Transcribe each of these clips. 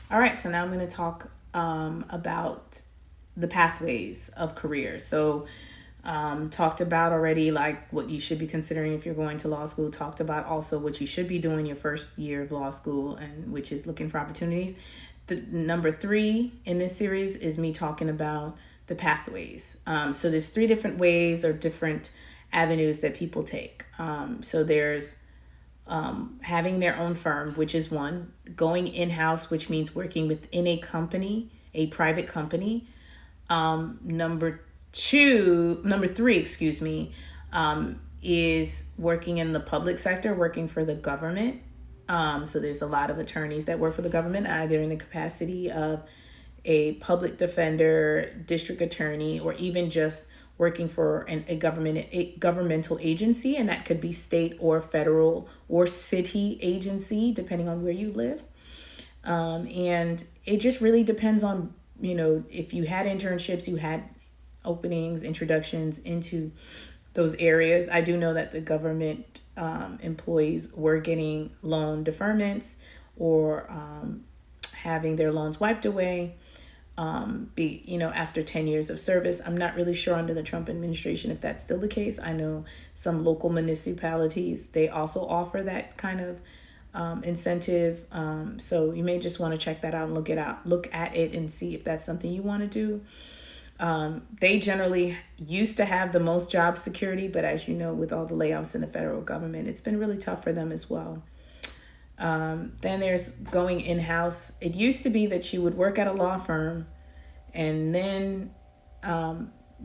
All right, so now I'm going to talk about the pathways of careers. So, talked about already like what you should be considering if you're going to law school. Talked about also what you should be doing your first year of law school, and which is looking for opportunities. The number three in this series is me talking about the pathways. So there's three different ways or different avenues that people take. So there's having their own firm, which is one, going in house, which means working within a company, a private company. Number three, excuse me, is working in the public sector, working for the government. So there's a lot of attorneys that work for the government, either in the capacity of a public defender, district attorney, or even just working for a governmental agency, and that could be state or federal or city agency, depending on where you live. And it just really depends on, if you had internships, you had openings, introductions into those areas. I do know that the government employees were getting loan deferments or having their loans wiped away. After 10 years of service. I'm not really sure under the Trump administration if that's still the case. I know some local municipalities, they also offer that kind of incentive. So you may just want to check that out and look at it and see if that's something you want to do. They generally used to have the most job security, but as you know, with all the layoffs in the federal government, it's been really tough for them as well. Then there's going in-house. It used to be that you would work at a law firm and then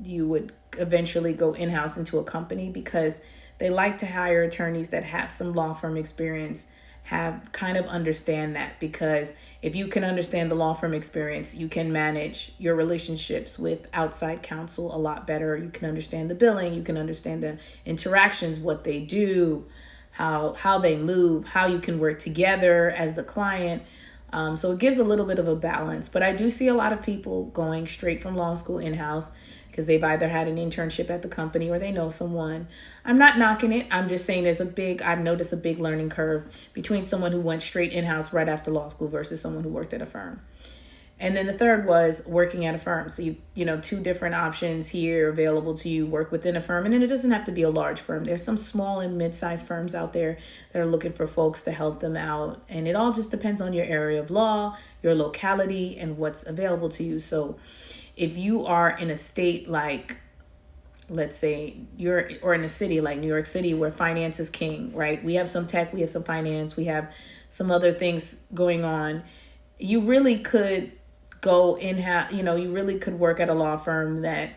you would eventually go in-house into a company because they like to hire attorneys that have some law firm experience, have kind of understand that, because if you can understand the law firm experience, you can manage your relationships with outside counsel a lot better. You can understand the billing, you can understand the interactions, what they do, how they move, how you can work together as the client. So it gives a little bit of a balance. But I do see a lot of people going straight from law school in-house because they've either had an internship at the company or they know someone. I'm not knocking it. I'm just saying I've noticed a big learning curve between someone who went straight in-house right after law school versus someone who worked at a firm. And then the third was working at a firm. So two different options here available to you. Work within a firm, and then it doesn't have to be a large firm. There's some small and mid-sized firms out there that are looking for folks to help them out. And it all just depends on your area of law, your locality, and what's available to you. So if you are in a state like, let's say or in a city like New York City where finance is king, right? We have some tech, we have some finance, we have some other things going on. You really could go you really could work at a law firm that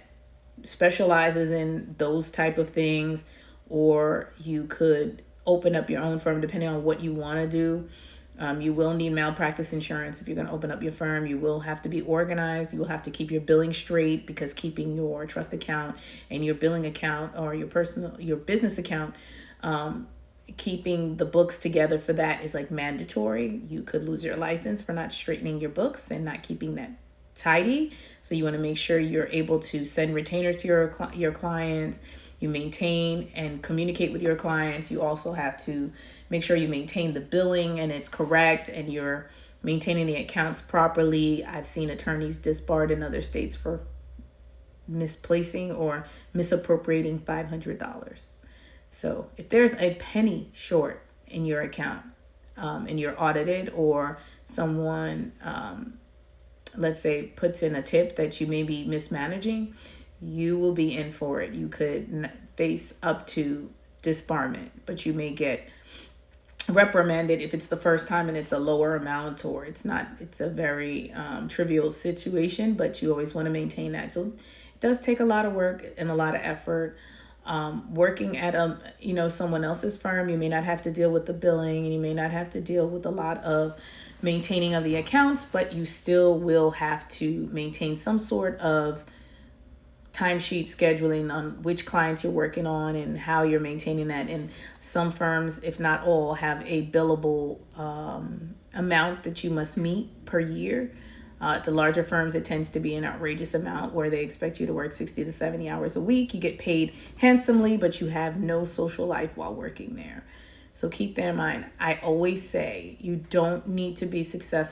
specializes in those type of things, or you could open up your own firm depending on what you want to do. You will need malpractice insurance if you're going to open up your firm. You will have to be organized. You will have to keep your billing straight, because keeping your trust account and your billing account or your business account, keeping the books together for that is like mandatory. You could lose your license for not straightening your books and not keeping that tidy. So you want to make sure you're able to send retainers to your clients. You maintain and communicate with your clients. You also have to make sure you maintain the billing and it's correct and you're maintaining the accounts properly. I've seen attorneys disbarred in other states for misplacing or misappropriating $500. So if there's a penny short in your account, and you're audited, or someone, let's say, puts in a tip that you may be mismanaging, you will be in for it. You could face up to disbarment, but you may get reprimanded if it's the first time and it's a lower amount, or it's a very trivial situation, but you always want to maintain that. So it does take a lot of work and a lot of effort. Working at someone else's firm, you may not have to deal with the billing and you may not have to deal with a lot of maintaining of the accounts, but you still will have to maintain some sort of timesheet scheduling on which clients you're working on and how you're maintaining that. And some firms, if not all, have a billable amount that you must meet per year. The larger firms, it tends to be an outrageous amount where they expect you to work 60 to 70 hours a week. You get paid handsomely, but you have no social life while working there. So keep that in mind. I always say you don't need to be successful